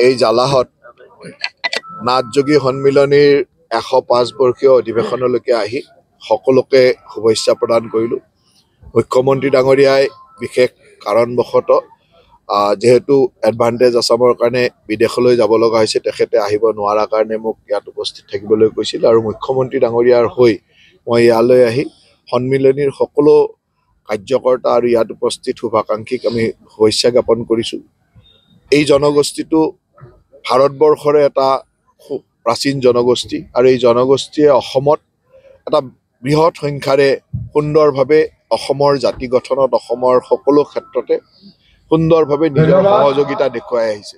এই জালাহত নাথযোগী সন্মিলনীৰ 105 বৰ্ষীয় অধিৱেশনলৈকে আহি সকলোকে শুভেচ্ছা প্ৰদান কৰিলোঁ। মুখ্যমন্ত্ৰী ডাঙৰীয়াই বিশেষ কাৰণবশতঃ যেহেতু এডভান্টেজ আসামৰ কাৰণে বিদেশলৈ যাব লগা হৈছে, তেখেতে আহিব নোৱাৰা কাৰণে মোক ইয়াত উপস্থিত থাকিবলৈ কৈছিল আৰু মুখ্যমন্ত্ৰী ডাঙৰীয়াৰ হৈ মই ইয়ালৈ আহি সন্মিলনীৰ সকলো কাৰ্যকৰ্তা আৰু ইয়াত উপস্থিত শুভাকাংক্ষীক আমি শুভেচ্ছা জ্ঞাপন কৰিছোঁ। এই জনগোষ্ঠীটো ভাৰতবৰ্ষৰে এটা খুব প্ৰাচীন জনগোষ্ঠী আৰু এই জনগোষ্ঠীয়ে অসমত এটা বৃহৎ সংখ্যাৰে সুন্দৰভাৱে অসমৰ জাতি গঠনত অসমৰ সকলো ক্ষেত্ৰতে সুন্দৰভাৱে নিজৰ সহযোগিতা দেখুৱাই আহিছে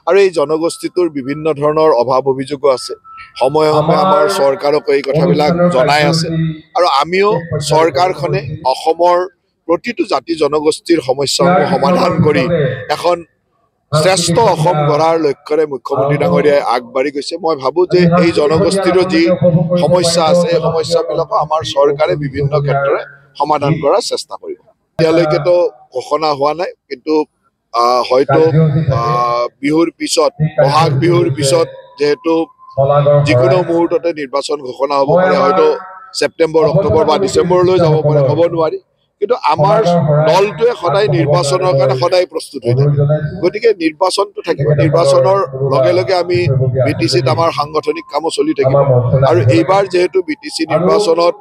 আৰু এই জনগোষ্ঠীটোৰ বিভিন্ন ধৰণৰ অভাৱ অভিযোগো আছে। সময়ে সময়ে আমাৰ চৰকাৰক এই কথাবিলাক জনাই আছে আৰু আমিও চৰকাৰখনে অসমৰ প্ৰতিটো জাতি জনগোষ্ঠীৰ সমস্যাসমূহ সমাধান কৰি এখন শ্ৰেষ্ঠ অসম গঢ়াৰ লক্ষ্যৰে মুখ্যমন্ত্ৰী ডাঙৰীয়াই আগবাঢ়ি গৈছে। মই ভাবোঁ যে এই জনগোষ্ঠীৰো যি সমস্যা আছে এই সমস্যাবিলাক আমাৰ চৰকাৰে বিভিন্ন ক্ষেত্ৰৰে সমাধান কৰাৰ চেষ্টা কৰিব। এতিয়ালৈকেতো ঘোষণা হোৱা নাই, কিন্তু হয়তো বিহুৰ পিছত বহাগ বিহুৰ পিছত যেহেতু যিকোনো মুহূৰ্ততে নিৰ্বাচন ঘোষণা হ'ব পাৰে, হয়তো ছেপ্টেম্বৰ, অক্টোবৰ বা ডিচেম্বৰলৈ যাব পাৰে, হ'ব নোৱাৰি। কিন্তু আমাৰ দলটোৱে সদায় নিৰ্বাচনৰ কাৰণে সদায় প্ৰস্তুত হৈ থাকে, গতিকে নিৰ্বাচনটো থাকিব। নিৰ্বাচনৰ লগে লগে আমি BTCত আমাৰ সাংগঠনিক কামো চলি থাকিব আৰু এইবাৰ যিহেতু BTC নিৰ্বাচনত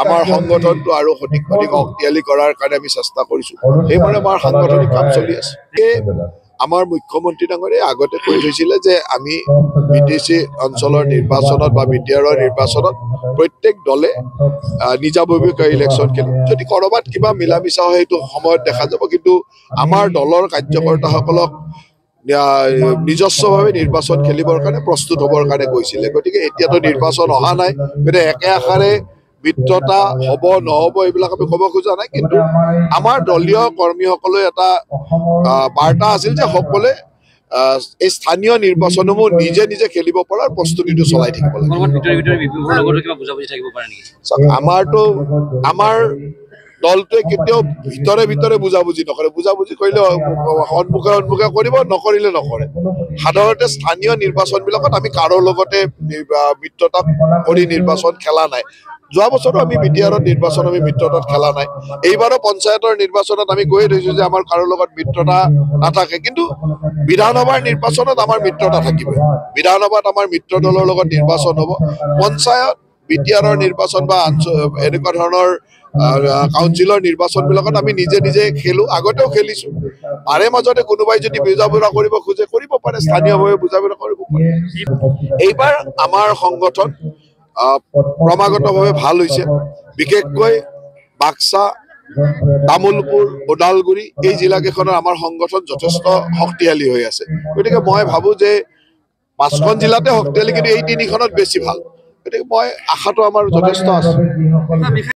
আমাৰ সংগঠনটো আৰু অধিক শক্তিশালী কৰাৰ কাৰণে আমি চেষ্টা কৰিছোঁ, সেইবাবে আমাৰ সাংগঠনিক কাম চলি আছে। আমাৰ মুখ্যমন্ত্ৰী ডাঙৰীয়াই আগতে কৈ থৈছিলে যে আমি BTC অঞ্চলৰ নিৰ্বাচনত বা BTRৰ নিৰ্বাচনত প্ৰত্যেক দলে নিজাববীয়াকৈ ইলেকশ্যন খেলিব। যদি ক'ৰবাত কিবা মিলা মিছা হয় সেইটো সময়ত দেখা যাব, কিন্তু আমাৰ দলৰ কাৰ্যকৰ্তাসকলক নিজস্বভাৱে নিৰ্বাচন খেলিবৰ কাৰণে প্ৰস্তুত হ'বৰ কাৰণে কৈছিলে। গতিকে এতিয়াতো নিৰ্বাচন অহা নাই, গতিকে একে আষাৰে মিত্ৰতা হ'ব নহ'ব এইবিলাক আমি ক'ব খোজা নাই, কিন্তু আমাৰ দলীয় কৰ্মীসকলে এটা বাৰ্তা আছিল যে সকলোৱে এই স্থানীয় নিৰ্বাচনসমূহ নিজে নিজে খেলিব পৰাৰ প্ৰস্তুতিটো চলাই থাকিব লাগে। আমাৰ দলটোৱে কেতিয়াও ভিতৰে ভিতৰে বুজাবুজি নকৰে। বুজাবুজি কৰিলে সন্মুখে সন্মুখে কৰিব, নকৰিলে নকৰে। সাধাৰণতে স্থানীয় নিৰ্বাচনবিলাকত আমি কাৰো লগতে মিত্ৰতা কৰি নিৰ্বাচন খেলা নাই। যোৱা বছৰো আমি BTRৰ নিৰ্বাচন আমি মিত্ৰতাত খেলা নাই। এইবাৰো পঞ্চায়তৰ নিৰ্বাচনত আমি কৈয়ে থৈছোঁ যে আমাৰ কাৰো লগত মিত্ৰতা নাথাকে, কিন্তু বিধানসভাৰ নিৰ্বাচনত আমাৰ মিত্ৰতা থাকিব। বিধানসভাত আমাৰ মিত্ৰ দলৰ লগত নিৰ্বাচন হ'ব। পঞ্চায়ত, BTRৰ নিৰ্বাচন বা এনেকুৱা ধৰণৰ কাউন্সিলৰ নিৰ্বাচনবিলাকত আমি নিজে নিজে খেলোঁ, আগতেও খেলিছোঁ। তাৰে মাজতে কোনোবাই যদি বুজা বুৰা কৰিব খোজে কৰিব পাৰে, স্থানীয়ভাৱে বুজা বুৰা কৰিব পাৰে। এইবাৰ আমাৰ সংগঠন ক্ৰমাগতভাৱে ভাল হৈছে, বিশেষকৈ বাক্সা, তামোলপুৰ, ওদালগুৰি এই জিলাকেইখনৰ আমাৰ সংগঠন যথেষ্ট শক্তিশালী হৈ আছে। গতিকে মই ভাবোঁ যে 5খন জিলাতে শক্তিশালী, কিন্তু এই 3খনত বেছি ভাল। গতিকে মই আশাটো আমাৰ যথেষ্ট আছে।